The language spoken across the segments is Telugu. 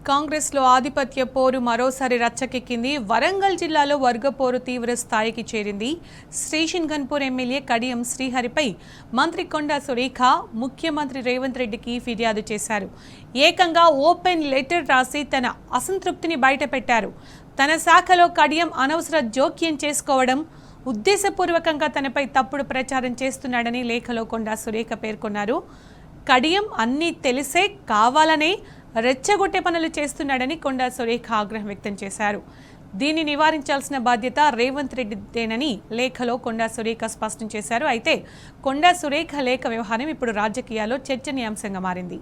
కాంగ్రెస్ లో ఆధిపత్య పోరు మరోసారి రచ్చకెక్కింది. వరంగల్ జిల్లాలో వర్గ పోరు తీవ్ర స్థాయికి చేరింది. స్టేషన్ గన్పూర్ ఎమ్మెల్యే కడియం శ్రీహరిపై మంత్రి కొండా సురేఖ ముఖ్యమంత్రి రేవంత్ రెడ్డికి ఫిర్యాదు చేశారు. ఏకంగా ఓపెన్ లెటర్ రాసి తన అసంతృప్తిని బయటపెట్టారు. తన శాఖలో కడియం అనవసర జోక్యం చేసుకోవడం, ఉద్దేశపూర్వకంగా తనపై తప్పుడు ప్రచారం చేస్తున్నాడని లేఖలో కొండా సురేఖ పేర్కొన్నారు. కడియం అన్నీ తెలిసే కావాలనే రెచ్చగొట్టే పనులు చేస్తున్నాడని కొండా సురేఖ ఆగ్రహం వ్యక్తం చేశారు. దీన్ని నివారించాల్సిన బాధ్యత రేవంత్ రెడ్డిదేనని లేఖలో కొండా సురేఖ స్పష్టం చేశారు. అయితే కొండా సురేఖ లేఖ వ్యవహారం ఇప్పుడు రాజకీయాల్లో చర్చనీయాంశంగా మారింది.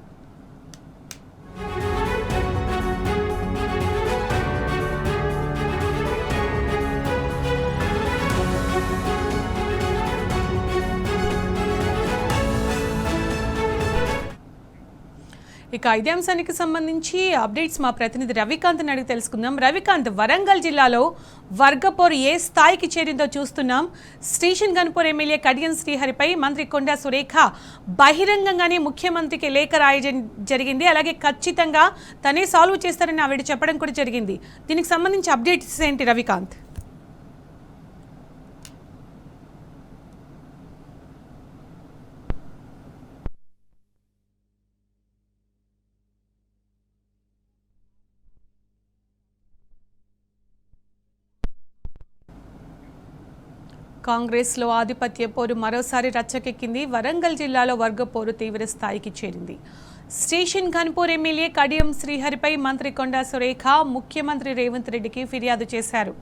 ఇక ఇదే అంశానికి సంబంధించి అప్డేట్స్ మా ప్రతినిధి రవికాంత్ అడిగి తెలుసుకుందాం. రవికాంత్, వరంగల్ జిల్లాలో వర్గపోరు ఏ స్థాయికి చేరిందో చూస్తున్నాం. స్టేషన్ గన్పూర్ ఎమ్మెల్యే కడియం శ్రీహరిపై మంత్రి కొండా సురేఖ బహిరంగంగానే ముఖ్యమంత్రికి లేఖ రాయడం జరిగింది. అలాగే ఖచ్చితంగా తనే సాల్వ్ చేస్తారని ఆవిడ చెప్పడం కూడా జరిగింది. దీనికి సంబంధించి అప్డేట్స్ ఏంటి రవికాంత్? కాంగ్రెస్ లో ఆధిపత్య పోరు మరోసారి రచ్చకెక్కింది. వరంగల్ జిల్లాలో వర్గ పోరు తీవ్ర స్థాయికి చేరింది. స్టేషన్ గన్పూర్ ఎమ్మెల్యే కడియం శ్రీహరిపై మంత్రి కొండా సురేఖ ముఖ్యమంత్రి రేవంత్ రెడ్డికి ఫిర్యాదు చేశారు.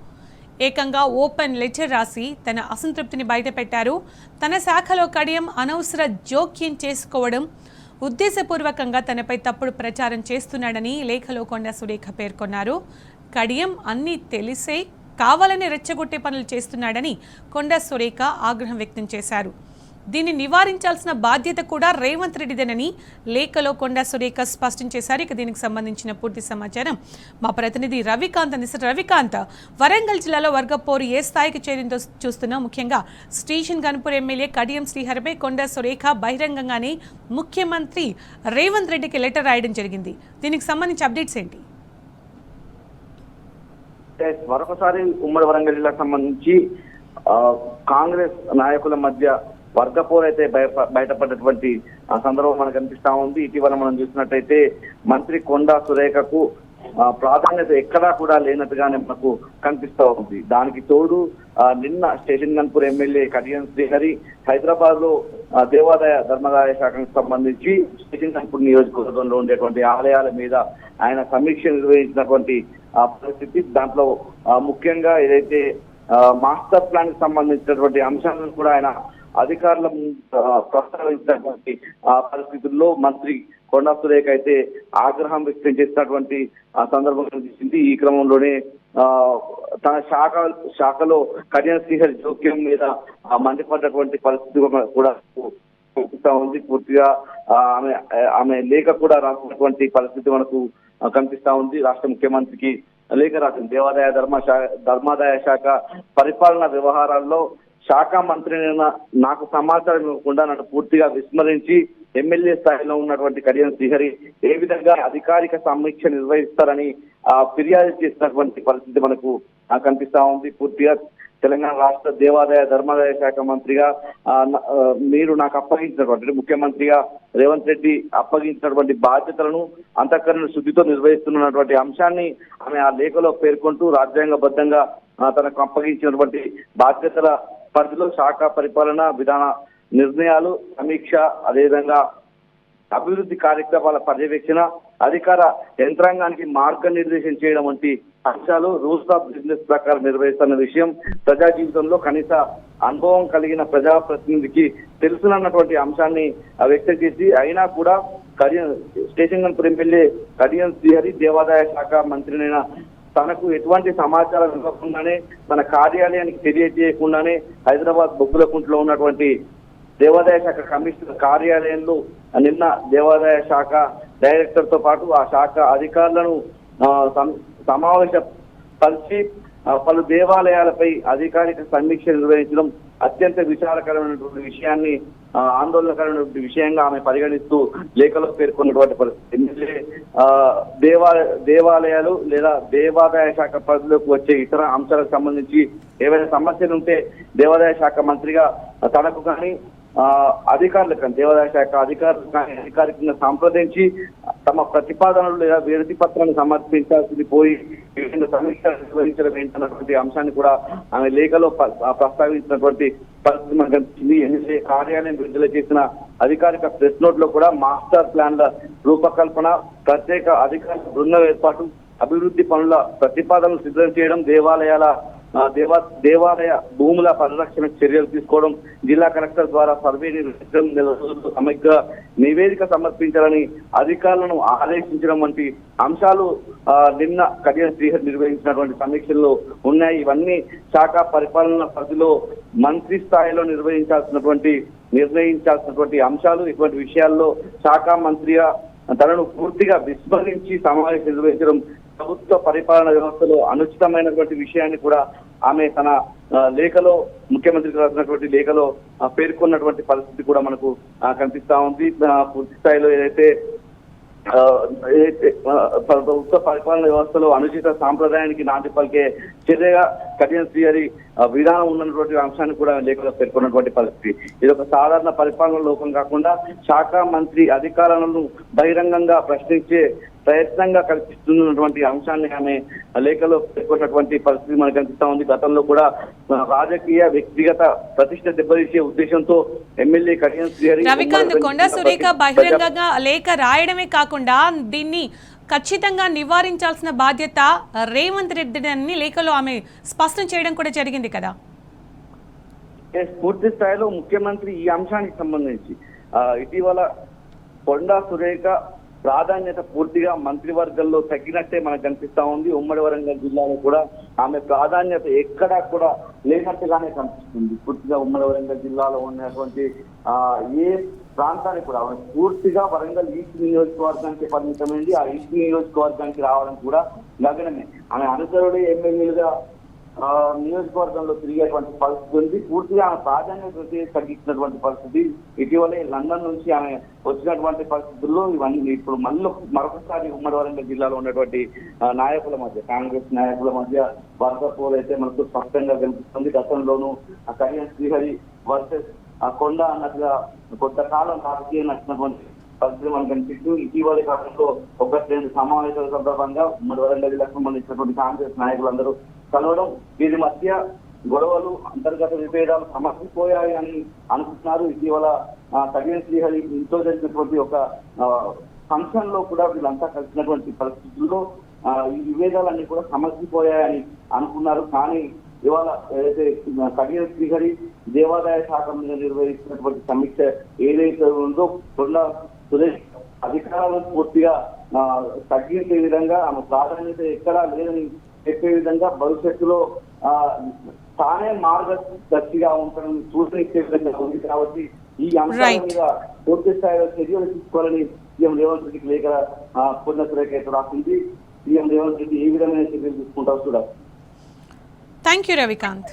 ఏకంగా ఓపెన్ లెటర్ రాసి తన అసంతృప్తిని బయటపెట్టారు. తన శాఖలో కడియం అనవసర జోక్యం చేసుకోవడం, ఉద్దేశపూర్వకంగా తనపై తప్పుడు ప్రచారం చేస్తున్నాడని లేఖలో కొండా సురేఖ పేర్కొన్నారు. కడియం అన్నీ తెలిసే కావాలని రెచ్చగొట్టే పనులు చేస్తున్నాడని కొండా సురేఖ ఆగ్రహం వ్యక్తం చేశారు. దీన్ని నివారించాల్సిన బాధ్యత కూడా రేవంత్ రెడ్డిదేనని లేఖలో కొండా సురేఖ స్పష్టం చేశారు. ఇక దీనికి సంబంధించిన పూర్తి సమాచారం మా ప్రతినిధి రవికాంత్ అందిస్తారు. రవికాంత్, వరంగల్ జిల్లాలో వర్గ పోరు ఏ స్థాయికి చేరిందో చూస్తున్నాం. ముఖ్యంగా స్టేషన్ గన్పూర్ ఎమ్మెల్యే కడియం శ్రీహరిపై కొండా సురేఖ బహిరంగంగానే ముఖ్యమంత్రి రేవంత్ రెడ్డికి లెటర్ రాయడం జరిగింది. దీనికి సంబంధించి అప్డేట్స్ ఏంటి? మరొకసారి ఉమ్మడి వరంగల్ జిల్లాకు సంబంధించి కాంగ్రెస్ నాయకుల మధ్య వర్గపోరు అయితే బయటపడ్డటువంటి సందర్భం మనకు కనిపిస్తా ఉంది. ఇటీవల మనం చూసినట్టయితే మంత్రి కొండా సురేఖకు ప్రాధాన్యత ఎక్కడా కూడా లేనట్టుగానే మనకు కనిపిస్తా ఉంది. దానికి తోడు నిన్న స్టేషన్ గన్పూర్ ఎమ్మెల్యే కడియం శ్రీహరి హైదరాబాద్ లో దేవాదాయ ధర్మాదాయ శాఖకు సంబంధించి స్టేషన్ గన్పూర్ నియోజకవర్గంలో ఉండేటువంటి ఆలయాల మీద ఆయన సమీక్ష నిర్వహించినటువంటి పరిస్థితి. దాంట్లో ముఖ్యంగా ఏదైతే మాస్టర్ ప్లాన్ కి సంబంధించినటువంటి అంశాలను కూడా ఆయన అధికారుల ప్రస్తావించినటువంటి పరిస్థితుల్లో మంత్రి కొండా సురేఖ అయితే ఆగ్రహం వ్యక్తం చేసినటువంటి సందర్భం కనిపించింది. ఈ క్రమంలోనే తన శాఖలో కడియం శ్రీహరి జోక్యం మీద మండిపడ్డటువంటి పరిస్థితి కూడా కనిపిస్తా ఉంది. పూర్తిగా ఆమె లేఖ కూడా రాసినటువంటి పరిస్థితి మనకు కనిపిస్తా ఉంది. రాష్ట్ర ముఖ్యమంత్రికి లేఖ రాసింది. ధర్మాదాయ శాఖ పరిపాలన వ్యవహారాల్లో శాఖ మంత్రినైనా నాకు సమాచారం ఇవ్వకుండా నన్ను పూర్తిగా విస్మరించి ఎమ్మెల్యే స్థాయిలో ఉన్నటువంటి కడియం శ్రీహరి ఏ విధంగా అధికారిక సమీక్ష నిర్వహిస్తారని ఫిర్యాదు చేసినటువంటి పరిస్థితి మనకు కనిపిస్తా ఉంది. పూర్తిగా తెలంగాణ రాష్ట్ర దేవాదాయ ధర్మాదాయ శాఖ మంత్రిగా మీరు నాకు అప్పగించినటువంటి ముఖ్యమంత్రిగా రేవంత్ రెడ్డి అప్పగించినటువంటి బాధ్యతలను అంతఃకరణ శుద్ధితో నిర్వహిస్తున్నటువంటి అంశాన్ని ఆమె ఆ లేఖలో పేర్కొంటూ రాజ్యాంగబద్ధంగా తనకు అప్పగించినటువంటి బాధ్యతల పరిధిలో శాఖ పరిపాలన విధాన నిర్ణయాలు, సమీక్ష, అదేవిధంగా అభివృద్ధి కార్యక్రమాల పర్యవేక్షణ, అధికార యంత్రాంగానికి మార్గనిర్దేశం చేయడం వంటి అంశాలు రూల్స్ ఆఫ్ బిజినెస్ ప్రకారం నిర్వహిస్తున్న విషయం ప్రజా జీవితంలో కనీస అనుభవం కలిగిన ప్రజాప్రతినిధికి తెలుసునన్నటువంటి అంశాన్ని వ్యక్తం చేసి, అయినా కూడా స్టేషన్ గన్పూర్ ఎమ్మెల్యే కడియం శ్రీహరి దేవాదాయ శాఖ మంత్రినైన తనకు ఎటువంటి సమాచారం ఇవ్వకుండానే, తన కార్యాలయానికి తెలియజేయకుండానే హైదరాబాద్ బొగ్గులకుంటలో ఉన్నటువంటి దేవాదాయ శాఖ కమిషనర్ కార్యాలయంలో నిన్న దేవాదాయ శాఖ డైరెక్టర్ తో పాటు ఆ శాఖ అధికారులను సమావేశపరిచి పలు దేవాలయాలపై అధికారిక సమీక్ష నిర్వహించడం అత్యంత విచారకరమైనటువంటి విషయాన్ని ఆందోళనకరమైనటువంటి విషయంగా ఆమె పరిగణిస్తూ లేఖలో పేర్కొన్నటువంటి పరిస్థితి. ఎమ్మెల్యే దేవాలయాలు లేదా దేవాదాయ శాఖ పరిధిలోకి వచ్చే ఇతర అంశాలకు సంబంధించి ఏవైనా సమస్యలు ఉంటే దేవాదాయ శాఖ మంత్రిగా తనకు కానీ అధికారులకు కానీ దేవాదాయ శాఖ అధికారులు కానీ అధికారికంగా సంప్రదించి తమ ప్రతిపాదనలు లేదా వినతి పత్రాన్ని సమర్పించాల్సింది పోయి వివిధ సమీక్షలు నిర్వహించడం ఏంటన్నటువంటి అంశాన్ని కూడా ఆమె లేఖలో ప్రస్తావించినటువంటి పరిస్థితి మనకు కనిపించింది. ఎమ్మెల్యే కార్యాలయం విడుదల చేసిన అధికారిక ప్రెస్ నోట్ లో కూడా మాస్టర్ ప్లాన్ల రూపకల్పన, ప్రత్యేక అధికారుల బృందం ఏర్పాటు, అభివృద్ధి పనుల ప్రతిపాదనలు సిద్ధం చేయడం, దేవాలయ భూముల పరిరక్షణ చర్యలు తీసుకోవడం, జిల్లా కలెక్టర్ ద్వారా సర్వే నిర్వహించడం, సమగ్ర నివేదిక సమర్పించాలని అధికారులను ఆదేశించడం వంటి అంశాలు నిన్న కడియం శ్రీహరి నిర్వహించినటువంటి సమీక్షల్లో ఉన్నాయి. ఇవన్నీ శాఖ పరిపాలన పరిధిలో మంత్రి స్థాయిలో నిర్ణయించాల్సినటువంటి అంశాలు. ఇటువంటి విషయాల్లో శాఖ మంత్రిగా తనను పూర్తిగా విస్మరించి సమావేశం నిర్వహించడం ప్రభుత్వ పరిపాలన వ్యవస్థలో అనుచితమైనటువంటి విషయాన్ని కూడా ఆమె తన లేఖలో ముఖ్యమంత్రికి రాసినటువంటి లేఖలో పేర్కొన్నటువంటి పరిస్థితి కూడా మనకు కనిపిస్తా ఉంది. పూర్తి స్థాయిలో ఏదైతే ప్రభుత్వ పరిపాలన వ్యవస్థలో అనుచిత సాంప్రదాయానికి నాటి పలికే చర్యగా కడియం శ్రీహరి విధానం ఉన్నటువంటి అంశాన్ని కూడా లేఖలో పేర్కొన్నటువంటి పరిస్థితి. ఇది ఒక సాధారణ పరిపాలన లోపం కాకుండా శాఖ మంత్రి అధికారులను బహిరంగంగా ప్రశ్నించే ప్రయత్నంగా కల్పిస్తున్నటువంటి అంశాన్ని ఆమె లేఖలో పేర్కొన్నటువంటి పరిస్థితి మనకు కనిపిస్తా ఉంది. గతంలో కూడా రాజకీయ వ్యక్తిగత ప్రతిష్ట దెబ్బతీసే ఉద్దేశంతో ఎమ్మెల్యే కడియం శ్రీహరి రవికాంత్ కొండా సురేఖ బహిరంగంగా లేఖ రాయడమే కాకుండా దీన్ని ఖచ్చితంగా నివారించాల్సిన బాధ్యత రేవంత్ రెడ్డి అని లేఖలో ఆమె స్పష్టం చేయడం కూడా జరిగింది కదా. పూర్తి స్థాయిలో ముఖ్యమంత్రి ఈ అంశానికి సంబంధించి ఇటీవల కొండా సురేఖ ప్రాధాన్యత పూర్తిగా మంత్రివర్గంలో తగ్గినట్టే మనకు కనిపిస్తా ఉంది. ఉమ్మడి వరంగల్ జిల్లాలో కూడా ఆమె ప్రాధాన్యత ఎక్కడా కూడా లేనట్టుగానే కనిపిస్తుంది. పూర్తిగా ఉమ్మడి వరంగల్ జిల్లాలో ఉన్నటువంటి ఏ ప్రాంతానికి కూడా ఆమె పూర్తిగా వరంగల్ ఈస్ట్ నియోజకవర్గానికి పరిమితమైంది. ఆ ఈస్ట్ నియోజకవర్గానికి రావడం కూడా గగనమే. ఆమె అనుచరుడు ఎమ్మెల్యేలుగా నియోజకవర్గంలో తిరిగేటువంటి పరిస్థితి ఉంది. పూర్తిగా ఆమె ప్రాధాన్యత తగ్గించినటువంటి పరిస్థితి. ఇటీవలే లండన్ నుంచి ఆమె వచ్చినటువంటి పరిస్థితుల్లో ఇవన్నీ ఇప్పుడు మరొకసారి ఉమ్మడి వరంగల్ జిల్లాలో ఉన్నటువంటి నాయకుల మధ్య, కాంగ్రెస్ నాయకుల మధ్య వర్గపోరు అయితే మనకు స్పష్టంగా కనిపిస్తుంది. గతంలోనూ కడియం శ్రీహరి వర్సెస్ కొండ అన్నట్టుగా కొంతకాలం రాజకీయం నచ్చినటువంటి పరిస్థితి మనకు కనిపిస్తూ ఇటీవలి కాలంలో 1-2 సమావేశాల సందర్భంగా ఉమ్మడి వరంగల్ జిల్లాకు సంబంధించినటువంటి కాంగ్రెస్ నాయకులందరూ కలవడం, వీరి మధ్య గొడవలు, అంతర్గత విభేదాలు సమసిపోయాయి అని అనుకుంటున్నారు. ఇటీవల కడియం శ్రీహరి ఇంట్లో జరిగినటువంటి ఒక ఫంక్షన్ లో కూడా వీళ్ళంతా కలిసినటువంటి పరిస్థితుల్లో ఈ విభేదాలన్నీ కూడా సమసిపోయాయని అనుకున్నారు. కానీ ఇవాళ ఏదైతే కడియం శ్రీహరి దేవాదాయ శాఖ మీద నిర్వహిస్తున్నటువంటి సమీక్ష ఏదైతే ఉందో కొండా సురేష్ అధికారాలను పూర్తిగా తగ్గించే విధంగా ఆమె ప్రాధాన్యత ఎక్కడా లేదని చెప్పే విధంగా భవిష్యత్తులో తానే మార్గదర్శిగా ఉంటానని సూచన ఇచ్చే విధంగా ఉంది. కాబట్టి ఈ అంశాల మీద పూర్తి స్థాయిలో చర్యలు తీసుకోవాలని సీఎం రేవంత్ రెడ్డికి లేఖ కొండ సురేఖ రాసింది. సీఎం రేవంత్ రెడ్డి ఏ విధమైన చర్యలు తీసుకుంటారో చూడాలి. Thank you Ravikanth.